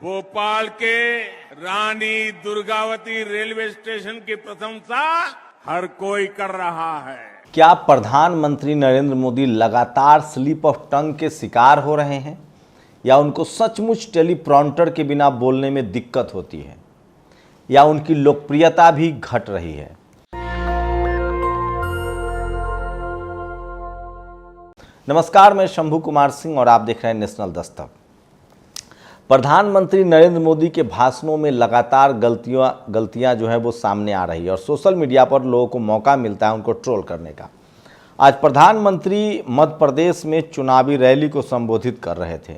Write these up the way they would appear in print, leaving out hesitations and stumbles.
भोपाल के Rani Durgavati railway station की प्रशंसा हर कोई कर रहा है। क्या प्रधानमंत्री नरेंद्र मोदी लगातार स्लिप ऑफ टंग के शिकार हो रहे हैं या उनको सचमुच टेलीप्रॉम्प्टर के बिना बोलने में दिक्कत होती है या उनकी लोकप्रियता भी घट रही है? नमस्कार, मैं शंभू कुमार सिंह और आप देख रहे हैं नेशनल दस्तक। प्रधानमंत्री नरेंद्र मोदी के भाषणों में लगातार गलतियां जो है वो सामने आ रही है और सोशल मीडिया पर लोगों को मौका मिलता है उनको ट्रोल करने का। आज प्रधानमंत्री मध्य प्रदेश में चुनावी रैली को संबोधित कर रहे थे।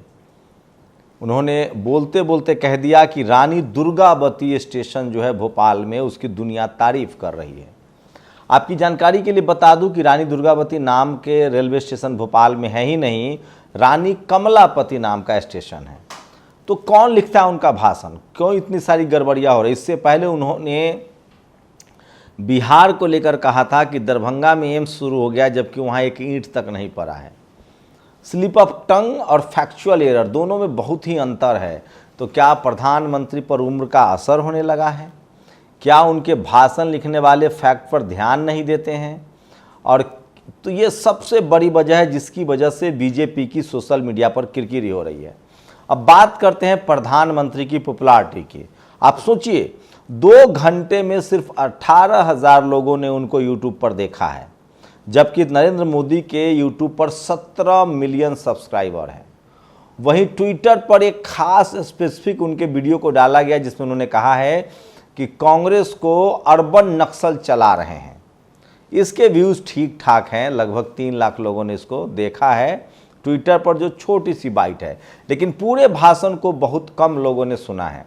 उन्होंने बोलते बोलते कह दिया कि रानी दुर्गावती स्टेशन जो है भोपाल में, उसकी दुनिया तारीफ कर रही है। आपकी जानकारी के लिए बता दूं कि रानी दुर्गावती नाम के रेलवे स्टेशन भोपाल में है ही नहीं, रानी कमलापति नाम का स्टेशन है। तो कौन लिखता है उनका भाषण? क्यों इतनी सारी गड़बड़ियां हो रही? इससे पहले उन्होंने बिहार को लेकर कहा था कि दरभंगा में एम्स शुरू हो गया, जबकि वहां एक ईंट तक नहीं पड़ा है। स्लिप ऑफ टंग और फैक्चुअल एरर दोनों में बहुत ही अंतर है। तो क्या प्रधानमंत्री पर उम्र का असर होने लगा है? क्या उनके भाषण लिखने वाले फैक्ट पर ध्यान नहीं देते हैं? और तो ये सबसे बड़ी वजह है जिसकी वजह से बीजेपी की सोशल मीडिया पर किरकिरी हो रही है। अब बात करते हैं प्रधानमंत्री की पॉपुलैरिटी की। आप सोचिए, 2 घंटे में सिर्फ 18,000 लोगों ने उनको यूट्यूब पर देखा है, जबकि नरेंद्र मोदी के यूट्यूब पर 17 मिलियन सब्सक्राइबर हैं। वहीं ट्विटर पर एक खास स्पेसिफिक उनके वीडियो को डाला गया जिसमें उन्होंने कहा है कि कांग्रेस को अर्बन नक्सल चला रहे हैं। इसके व्यूज़ ठीक ठाक हैं, लगभग 3 लाख लोगों ने इसको देखा है ट्विटर पर, जो छोटी सी बाइट है, लेकिन पूरे भाषण को बहुत कम लोगों ने सुना है।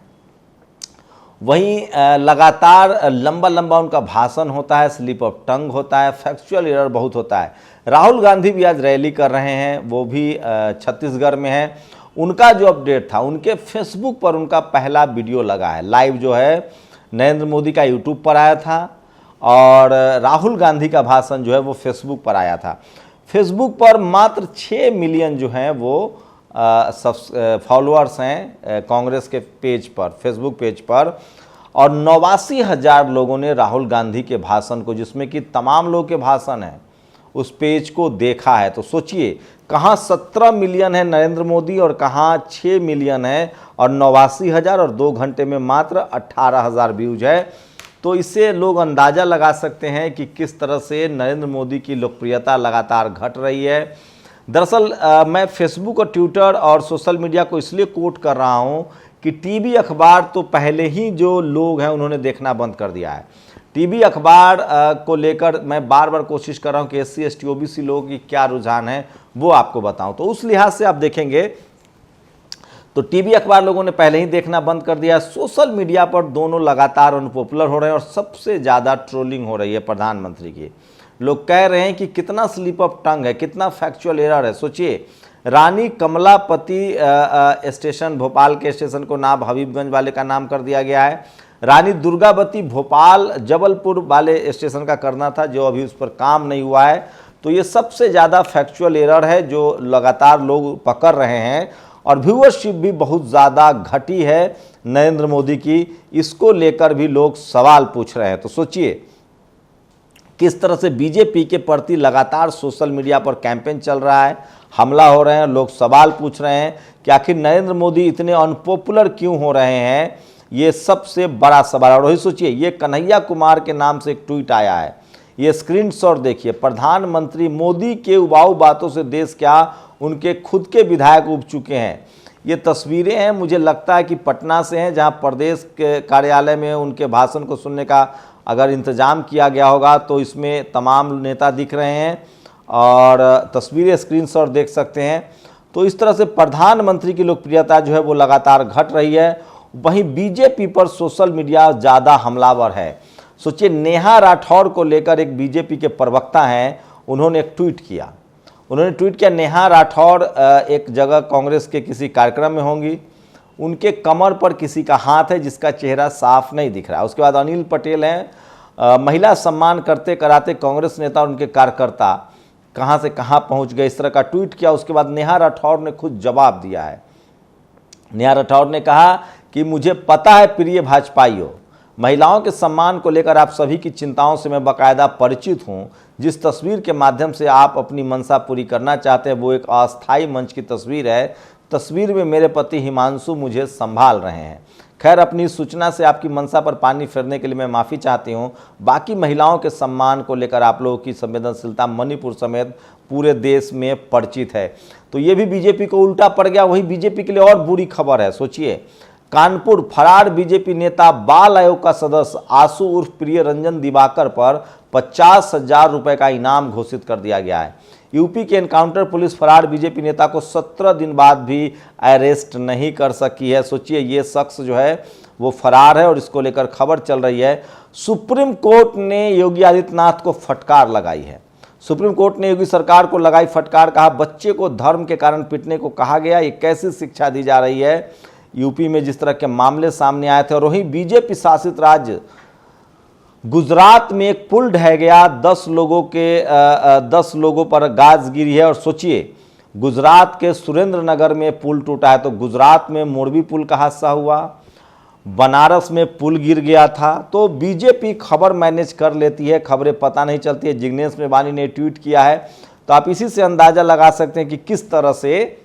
वहीं लगातार लंबा लंबा उनका भाषण होता है, स्लिप ऑफ टंग होता है, फैक्चुअल एरर बहुत होता है। राहुल गांधी भी आज रैली कर रहे हैं, वो भी छत्तीसगढ़ में है। उनका जो अपडेट था, उनके फेसबुक पर उनका पहला वीडियो लगा है, लाइव जो है नरेंद्र मोदी का यूट्यूब पर आया था और राहुल गांधी का भाषण जो है वो फेसबुक पर आया था। फेसबुक पर मात्र 6 मिलियन जो हैं वो फॉलोअर्स हैं कांग्रेस के पेज पर, फेसबुक पेज पर, और 89,000 लोगों ने राहुल गांधी के भाषण को, जिसमें कि तमाम लोगों के भाषण हैं, उस पेज को देखा है। तो सोचिए, कहाँ 17 मिलियन है नरेंद्र मोदी और कहाँ 6 मिलियन है और 89,000 और 2 घंटे में मात्र 18,000 व्यूज है। तो इससे लोग अंदाज़ा लगा सकते हैं कि किस तरह से नरेंद्र मोदी की लोकप्रियता लगातार घट रही है। दरअसल मैं फेसबुक और ट्विटर और सोशल मीडिया को इसलिए कोट कर रहा हूं कि टीवी अखबार तो पहले ही जो लोग हैं उन्होंने देखना बंद कर दिया है। टीवी अखबार को लेकर मैं बार बार कोशिश कर रहा हूं कि SC ST OBC लोगों की क्या रुझान है वो आपको बताऊं। तो उस लिहाज से आप देखेंगे तो टीवी अखबार लोगों ने पहले ही देखना बंद कर दिया। सोशल मीडिया पर दोनों लगातार अनपॉपुलर हो रहे हैं और सबसे ज़्यादा ट्रोलिंग हो रही है प्रधानमंत्री की। लोग कह रहे हैं कि कितना स्लिप ऑफ टंग है, कितना फैक्चुअल एरर है। सोचिए, रानी कमलापति स्टेशन, भोपाल के स्टेशन को नाम हबीबगंज वाले का नाम कर दिया गया है। रानी दुर्गावती भोपाल जबलपुर वाले स्टेशन का करना था, जो अभी उस पर काम नहीं हुआ है। तो ये सबसे ज़्यादा फैक्चुअल एरर है जो लगातार लोग पकड़ रहे हैं और व्यूअरशिप भी बहुत ज़्यादा घटी है नरेंद्र मोदी की। इसको लेकर भी लोग सवाल पूछ रहे हैं। तो सोचिए किस तरह से बीजेपी के प्रति लगातार सोशल मीडिया पर कैंपेन चल रहा है, हमला हो रहे हैं, लोग सवाल पूछ रहे हैं कि आखिर नरेंद्र मोदी इतने अनपॉपुलर क्यों हो रहे हैं। ये सबसे बड़ा सवाल। और वही सोचिए, ये कन्हैया कुमार के नाम से एक ट्वीट आया है, ये स्क्रीनशॉट देखिए। प्रधानमंत्री मोदी के उबाऊ बातों से देश क्या, उनके खुद के विधायक उब चुके हैं। ये तस्वीरें हैं, मुझे लगता है कि पटना से हैं, जहां प्रदेश के कार्यालय में उनके भाषण को सुनने का अगर इंतजाम किया गया होगा तो इसमें तमाम नेता दिख रहे हैं और तस्वीरें स्क्रीनशॉट देख सकते हैं। तो इस तरह से प्रधानमंत्री की लोकप्रियता जो है वो लगातार घट रही है। वहीं बीजेपी पर सोशल मीडिया ज़्यादा हमलावर है। सोचिए, नेहा राठौर को लेकर एक बीजेपी के प्रवक्ता हैं, उन्होंने एक ट्वीट किया। नेहा राठौर एक जगह कांग्रेस के किसी कार्यक्रम में होंगी, उनके कमर पर किसी का हाथ है जिसका चेहरा साफ नहीं दिख रहा है। उसके बाद अनिल पटेल हैं, महिला सम्मान करते कराते कांग्रेस नेता और उनके कार्यकर्ता कहां से कहां पहुंच गए, इस तरह का ट्वीट किया। उसके बाद नेहा राठौर ने खुद जवाब दिया है। नेहा राठौर ने कहा कि मुझे पता है प्रिय भाजपाइयों, महिलाओं के सम्मान को लेकर आप सभी की चिंताओं से मैं बाकायदा परिचित हूं। जिस तस्वीर के माध्यम से आप अपनी मंशा पूरी करना चाहते हैं वो एक अस्थायी मंच की तस्वीर है। तस्वीर में मेरे पति हिमांशु मुझे संभाल रहे हैं। खैर, अपनी सूचना से आपकी मंशा पर पानी फेरने के लिए मैं माफ़ी चाहती हूं। बाकी महिलाओं के सम्मान को लेकर आप लोगों की संवेदनशीलता मणिपुर समेत पूरे देश में परिचित है। तो ये भी बीजेपी को उल्टा पड़ गया। वही बीजेपी के लिए और बुरी खबर है। सोचिए, कानपुर फरार बीजेपी नेता बाल आयोग का सदस्य आशु उर्फ प्रिय रंजन दिवाकर पर 50,000 रुपए का इनाम घोषित कर दिया गया है। यूपी के एनकाउंटर पुलिस फरार बीजेपी नेता को 17 दिन बाद भी अरेस्ट नहीं कर सकी है। सोचिए, ये शख्स जो है वो फरार है और इसको लेकर खबर चल रही है। सुप्रीम कोर्ट ने योगी आदित्यनाथ को फटकार लगाई है। सुप्रीम कोर्ट ने योगी सरकार को लगाई फटकार। कहा, बच्चे को धर्म के कारण पीटने को कहा गया, ये कैसी शिक्षा दी जा रही है। यूपी में जिस तरह के मामले सामने आए थे, और वहीं बीजेपी शासित राज्य गुजरात में एक पुल ढह गया, 10 लोगों पर गाज गिरी है। और सोचिए, गुजरात के सुरेंद्र नगर में पुल टूटा है, तो गुजरात में मोरबी पुल का हादसा हुआ, बनारस में पुल गिर गया था। तो बीजेपी खबर मैनेज कर लेती है, खबरें पता नहीं चलती है। जिग्नेश मेवानी ने ट्वीट किया है, तो आप इसी से अंदाजा लगा सकते हैं कि किस तरह से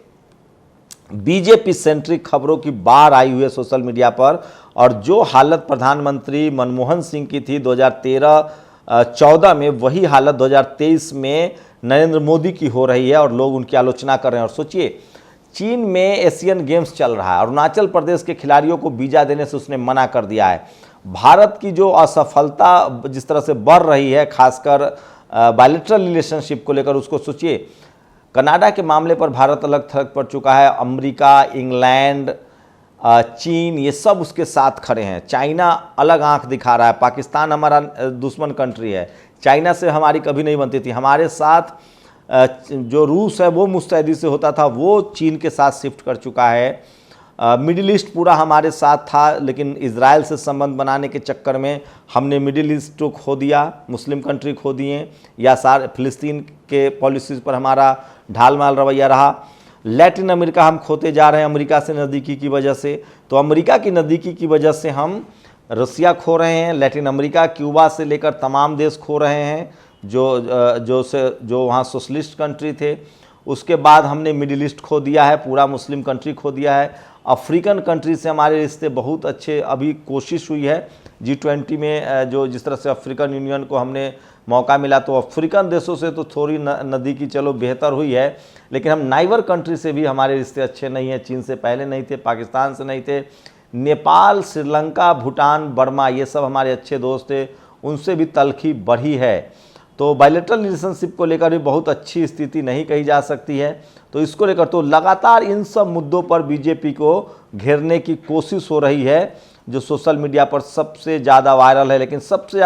बीजेपी सेंट्रिक खबरों की बाढ़ आई हुई है सोशल मीडिया पर। और जो हालत प्रधानमंत्री मनमोहन सिंह की थी 2013-14 में, वही हालत 2023 में नरेंद्र मोदी की हो रही है और लोग उनकी आलोचना कर रहे हैं। और सोचिए, चीन में एशियन गेम्स चल रहा है, अरुणाचल प्रदेश के खिलाड़ियों को वीजा देने से उसने मना कर दिया है। भारत की जो असफलता जिस तरह से बढ़ रही है, खासकर बायलैटरल रिलेशनशिप को लेकर, उसको सोचिए, कनाडा के मामले पर भारत अलग थलग पड़ चुका है। अमेरिका, इंग्लैंड, चीन, ये सब उसके साथ खड़े हैं। चाइना अलग आंख दिखा रहा है। पाकिस्तान हमारा दुश्मन कंट्री है, चाइना से हमारी कभी नहीं बनती थी। हमारे साथ जो रूस है वो मुस्तैदी से होता था, वो चीन के साथ शिफ्ट कर चुका है। मिडिल ईस्ट पूरा हमारे साथ था, लेकिन इजराइल से संबंध बनाने के चक्कर में हमने मिडिल ईस्ट को खो दिया, मुस्लिम कंट्री खो दिए, या फिलिस्तीन के पॉलिसीज़ पर हमारा ढाल माल रवैया रहा। लैटिन अमेरिका हम खोते जा रहे हैं अमेरिका से नज़दीकी की वजह से। तो अमेरिका की नज़दीकी की वजह से हम रसिया खो रहे हैं, लैटिन अमेरिका, क्यूबा से लेकर तमाम देश खो रहे हैं जो वहाँ सोशलिस्ट कंट्री थे। उसके बाद हमने मिडिल ईस्ट खो दिया है, पूरा मुस्लिम कंट्री खो दिया है। अफ्रीकन कंट्री से हमारे रिश्ते बहुत अच्छे, अभी कोशिश हुई है G20 में, जो जिस तरह से अफ्रीकन यूनियन को हमने मौका मिला, तो अफ्रीकन देशों से तो थोड़ी नदी की चलो बेहतर हुई है, लेकिन हम नाइबर कंट्री से भी हमारे रिश्ते अच्छे नहीं हैं। चीन से पहले नहीं थे, पाकिस्तान से नहीं थे, नेपाल, श्रीलंका, भूटान, बर्मा, ये सब हमारे अच्छे दोस्त थे, उनसे भी तलखी बढ़ी है। तो बायलैटरल रिलेशनशिप को लेकर भी बहुत अच्छी स्थिति नहीं कही जा सकती है। तो इसको लेकर तो लगातार इन सब मुद्दों पर बीजेपी को घेरने की कोशिश हो रही है, जो सोशल मीडिया पर सबसे ज़्यादा वायरल है। लेकिन सबसे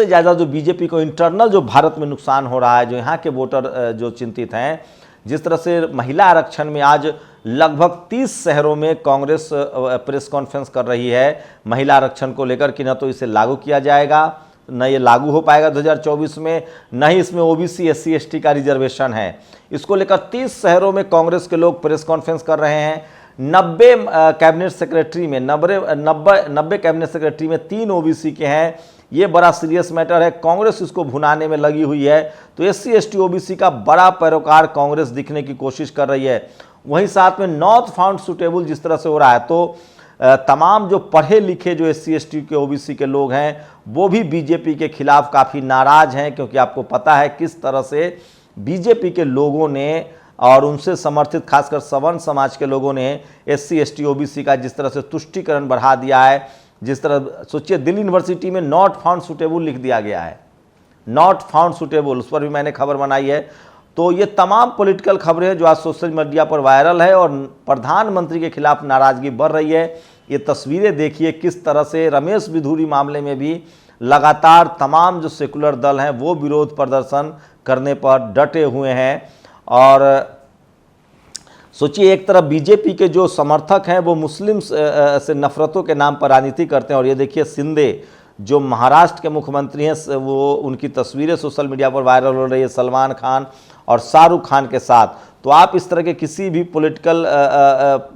ज़्यादा जो बीजेपी को इंटरनल जो भारत में नुकसान हो रहा है, जो यहाँ के वोटर जो चिंतित हैं, जिस तरह से महिला आरक्षण में आज लगभग 30 शहरों में कांग्रेस प्रेस कॉन्फ्रेंस कर रही है महिला आरक्षण को लेकर कि न तो इसे लागू किया जाएगा, न ये लागू हो पाएगा 2024 में, न ही इसमें ओबीसी SC ST का रिजर्वेशन है। इसको लेकर 30 शहरों में कांग्रेस के लोग प्रेस कॉन्फ्रेंस कर रहे हैं। 90 कैबिनेट सेक्रेटरी में 90 कैबिनेट सेक्रेटरी में 3 ओबीसी के हैं। ये बड़ा सीरियस मैटर है, कांग्रेस इसको भुनाने में लगी हुई है। तो SC ST OBC का बड़ा पैरोकार कांग्रेस दिखने की कोशिश कर रही है। वहीं साथ में नॉट फाउंड सुटेबल जिस तरह से हो रहा है, तो तमाम जो पढ़े लिखे जो SC ST के OBC के लोग हैं वो भी बीजेपी के खिलाफ काफ़ी नाराज़ हैं, क्योंकि आपको पता है किस तरह से बीजेपी के लोगों ने और उनसे समर्थित खासकर सवर्ण समाज के लोगों ने SC ST OBC का जिस तरह से तुष्टीकरण बढ़ा दिया है। जिस तरह सोचिए, दिल्ली यूनिवर्सिटी में नॉट फाउंड सुटेबल लिख दिया गया है, नॉट फाउंड सुटेबल, उस पर भी मैंने खबर बनाई है। तो ये तमाम पॉलिटिकल खबरें हैं जो आज सोशल मीडिया पर वायरल है और प्रधानमंत्री के खिलाफ नाराजगी बढ़ रही है। ये तस्वीरें देखिए किस तरह से रमेश बिधूरी मामले में भी लगातार तमाम जो सेकुलर दल हैं वो विरोध प्रदर्शन करने पर डटे हुए हैं। और सोचिए, एक तरफ बीजेपी के जो समर्थक हैं वो मुस्लिम से नफरतों के नाम पर राजनीति करते हैं, और ये देखिए शिंदे जो महाराष्ट्र के मुख्यमंत्री हैं, वो उनकी तस्वीरें सोशल मीडिया पर वायरल हो रही है सलमान खान और शाहरुख खान के साथ। तो आप इस तरह के किसी भी पॉलिटिकल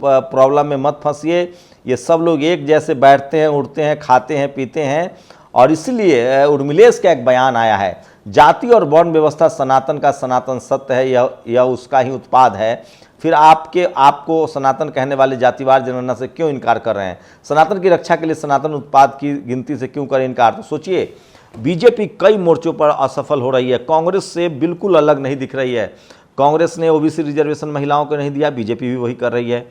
प्रॉब्लम में मत फंसिए। ये सब लोग एक जैसे बैठते हैं, उठते हैं, खाते हैं, पीते हैं। और इसलिए उर्मिलेश का एक बयान आया है, जाति और वर्ण व्यवस्था सनातन का सनातन सत्य है, यह उसका ही उत्पाद है। फिर आपको सनातन कहने वाले जातिवार जनगणना से क्यों इनकार कर रहे हैं? सनातन की रक्षा के लिए सनातन उत्पाद की गिनती से क्यों करें इनकार? तो सोचिए, बीजेपी कई मोर्चों पर असफल हो रही है, कांग्रेस से बिल्कुल अलग नहीं दिख रही है। कांग्रेस ने ओबीसी रिजर्वेशन महिलाओं को नहीं दिया, बीजेपी भी वही कर रही है।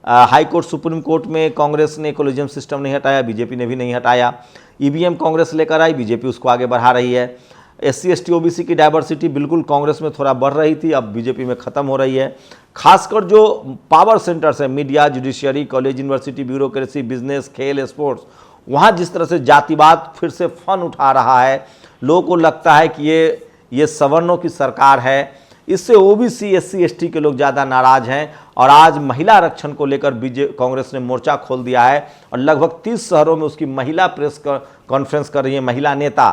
हाई कोर्ट, सुप्रीम कोर्ट में कांग्रेस ने कोलिजियम सिस्टम नहीं हटाया, बीजेपी ने भी नहीं हटाया। ईवीएम कांग्रेस लेकर आई, बीजेपी उसको आगे बढ़ा रही है। एससी एसटी ओबीसी की डाइवर्सिटी बिल्कुल कांग्रेस में थोड़ा बढ़ रही थी, अब बीजेपी में ख़त्म हो रही है। खासकर जो पावर सेंटर्स हैं, media, judiciary, college, university, bureaucracy, business, खेल, स्पोर्ट्स, वहाँ जिस तरह से जातिवाद फिर से फन उठा रहा है, लोगों को लगता है कि ये सवर्णों की सरकार है। इससे ओबीसी, एससी एसटी के लोग ज़्यादा नाराज हैं। और आज महिला आरक्षण को लेकर कांग्रेस ने मोर्चा खोल दिया है और लगभग 30 शहरों में उसकी महिला प्रेस कॉन्फ्रेंस कर रही है महिला नेता,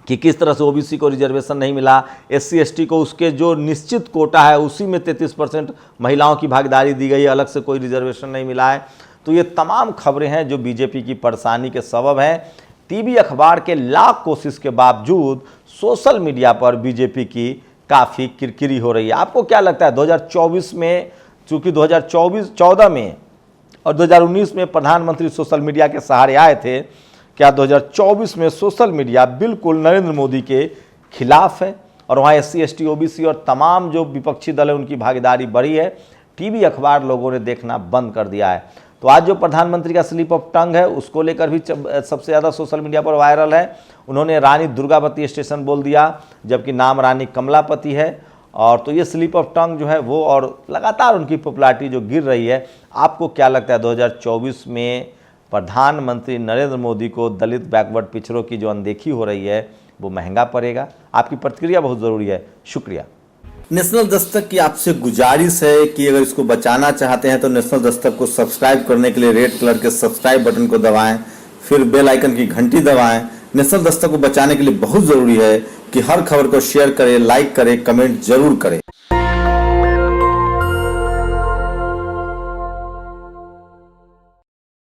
कि किस तरह से ओबीसी को रिजर्वेशन नहीं मिला, एससी एसटी को उसके जो निश्चित कोटा है उसी में 33% महिलाओं की भागीदारी दी गई है, अलग से कोई रिजर्वेशन नहीं मिला है। तो ये तमाम खबरें हैं जो बीजेपी की परेशानी के सबब हैं। टीवी अखबार के लाख कोशिश के बावजूद सोशल मीडिया पर बीजेपी की काफ़ी किरकिरी हो रही है। आपको क्या लगता है 2024 में, चूंकि 2014 में और 2019 में प्रधानमंत्री सोशल मीडिया के सहारे आए थे, क्या 2024 में सोशल मीडिया बिल्कुल नरेंद्र मोदी के खिलाफ है और वहाँ एससी एसटी ओबीसी और तमाम जो विपक्षी दल है उनकी भागीदारी बढ़ी है? टीवी अखबार लोगों ने देखना बंद कर दिया है। तो आज जो प्रधानमंत्री का स्लिप ऑफ टंग है उसको लेकर भी सबसे ज़्यादा सोशल मीडिया पर वायरल है। उन्होंने रानी दुर्गावती स्टेशन बोल दिया, जबकि नाम रानी कमलापति है। और तो ये स्लिप ऑफ टंग जो है वो, और लगातार उनकी पॉपुलैरिटी जो गिर रही है। आपको क्या लगता है 2024 में प्रधानमंत्री नरेंद्र मोदी को दलित, बैकवर्ड, पिछड़ों की जो अनदेखी हो रही है वो महंगा पड़ेगा? आपकी प्रतिक्रिया बहुत ज़रूरी है। शुक्रिया। नेशनल दस्तक की आपसे गुजारिश है कि अगर इसको बचाना चाहते हैं तो नेशनल दस्तक को सब्सक्राइब करने के लिए रेड कलर के सब्सक्राइब बटन को दबाएं, फिर बेल आइकन की घंटी दबाएं। नेशनल दस्तक को बचाने के लिए बहुत ज़रूरी है कि हर खबर को शेयर करें, लाइक करें, कमेंट जरूर करें।